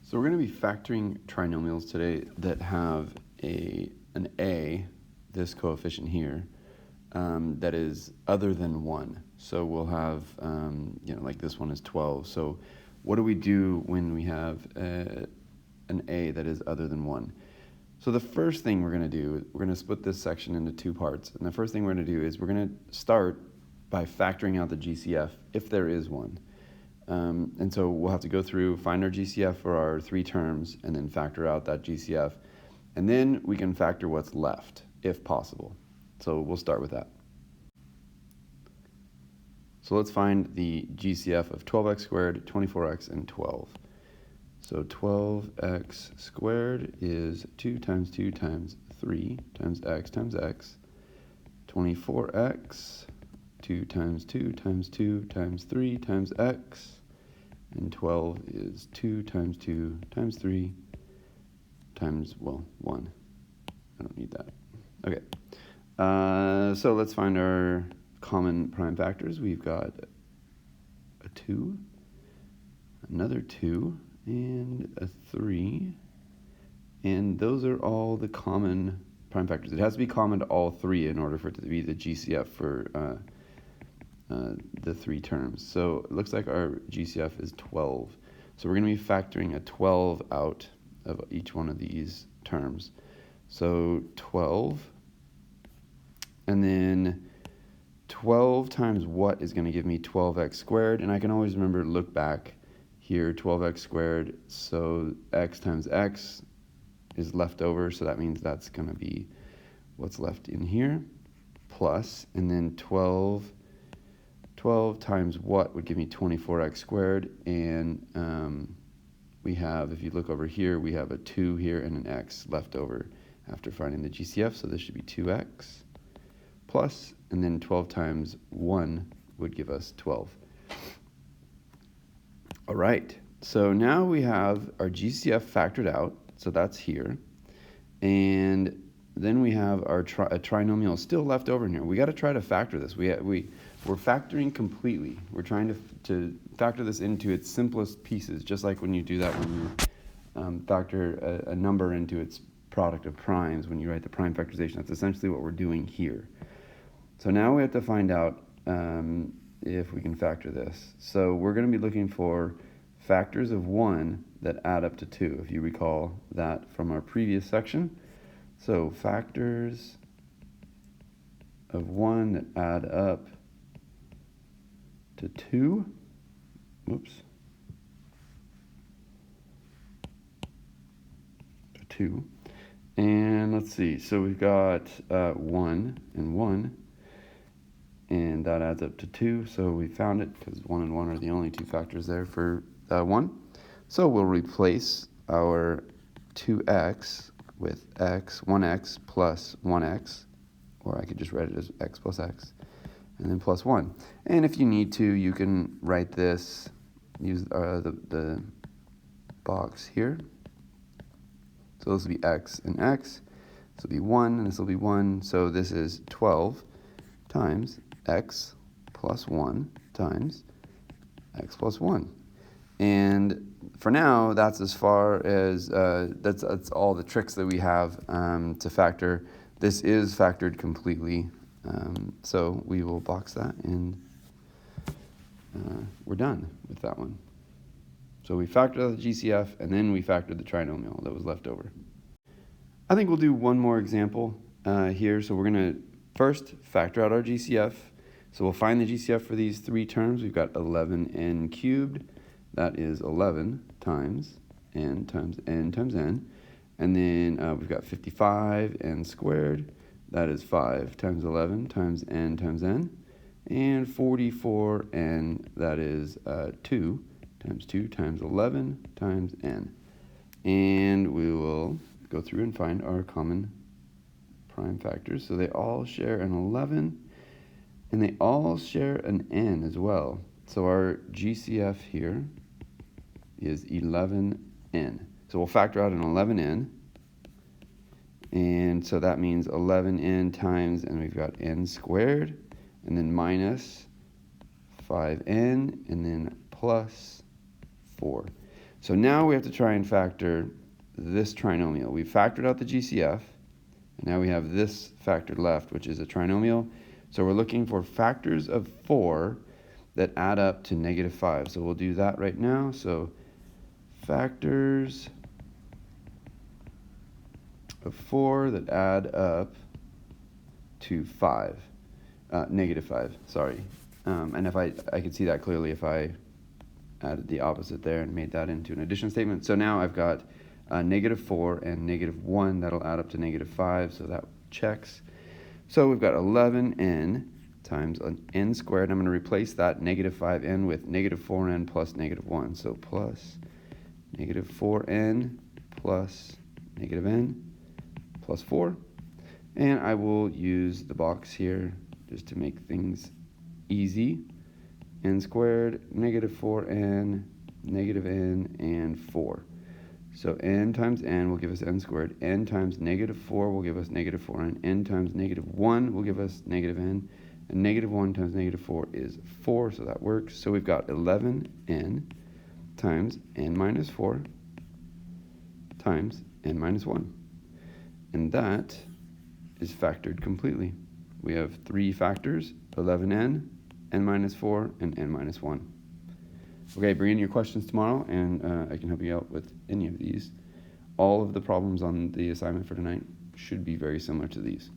So we're going to be factoring trinomials today that have an a, this coefficient here, that is other than 1. So we'll have, like this one is 12. So what do we do when we have an a that is other than 1? So the first thing we're going to do, we're going to split this section into two parts. And the first thing we're going to do is we're going to start by factoring out the GCF if there is one. And so we'll have to go through, find our GCF for our three terms, and then factor out that GCF. And then we can factor what's left, if possible. So we'll start with that. So let's find the GCF of 12x squared, 24x, and 12. So 12x squared is 2 times 2 times 3 times x times x. 24x, 2 times 2 times 2 times 3 times x. And 12 is 2 times 2 times 3 times, 1. I don't need that. Okay. So let's find our common prime factors. We've got a 2, another 2, and a 3. And those are all the common prime factors. It has to be common to all three in order for it to be the GCF for the three terms. So it looks like our GCF is 12. So we're going to be factoring a 12 out of each one of these terms. So 12, and then 12 times what is going to give me 12x squared? And I can always remember, look back here, 12x squared, so x times x is left over, so that means that's going to be what's left in here, plus, and then 12 times what would give me 24x squared, and we have, if you look over here, we have a 2 here and an x left over after finding the GCF, so this should be 2x plus, and then 12 times 1 would give us 12. All right, so now we have our GCF factored out, so that's here, and then we have our a trinomial still left over in here. We got to try to factor this. We're factoring completely. We're trying to factor this into its simplest pieces, just like when you do that when you factor a number into its product of primes when you write the prime factorization. That's essentially what we're doing here. So now we have to find out if we can factor this. So we're going to be looking for factors of 1 that add up to 2, if you recall that from our previous section. So factors of 1 that add up to 2. Oops. To 2. And let's see. So we've got 1 and 1. And that adds up to 2. So we found it because 1 and 1 are the only two factors there for 1. So we'll replace our 2x with 1x plus 1x, or I could just write it as x plus x, and then plus 1. And if you need to, you can write this, use the box here. So this will be x and x. This will be 1, and this will be 1. So this is 12 times x plus 1 times x plus 1. And for now, that's as far as, that's all the tricks that we have to factor. This is factored completely, so we will box that, and we're done with that one. So we factored out the GCF, and then we factored the trinomial that was left over. I think we'll do one more example here. So we're going to first factor out our GCF. So we'll find the GCF for these three terms. We've got 11n cubed. That is 11 times n times n times n. And then we've got 55n squared. That is 5 times 11 times n times n. And 44n, that is 2 times 2 times 11 times n. And we will go through and find our common prime factors. So they all share an 11, and they all share an n as well. So our GCF here is 11n. So we'll factor out an 11n, and so that means 11n times, and we've got n squared, and then minus 5n, and then plus 4. So now we have to try and factor this trinomial. We've factored out the GCF, and now we have this factored left, which is a trinomial. So we're looking for factors of 4 that add up to -5. So we'll do that right now. So factors of 4 that add up to 5, -5, sorry. And if I could see that clearly if I added the opposite there and made that into an addition statement. So now I've got -4 and -1 that'll add up to -5, so that checks. So we've got 11n times an n squared. I'm going to replace that -5n with -4n plus -1. So plus -4n plus -n plus 4. And I will use the box here just to make things easy. N squared, -4n, -n, and 4. So n times n will give us n squared. N times -4 will give us -4n. N times -1 will give us -n. And -1 times -4 is 4, so that works. So we've got 11n times n minus 4 times n minus 1. And that is factored completely. We have 3 factors, 11n, n minus 4, and n minus 1. Okay, bring in your questions tomorrow, and I can help you out with any of these. All of the problems on the assignment for tonight should be very similar to these.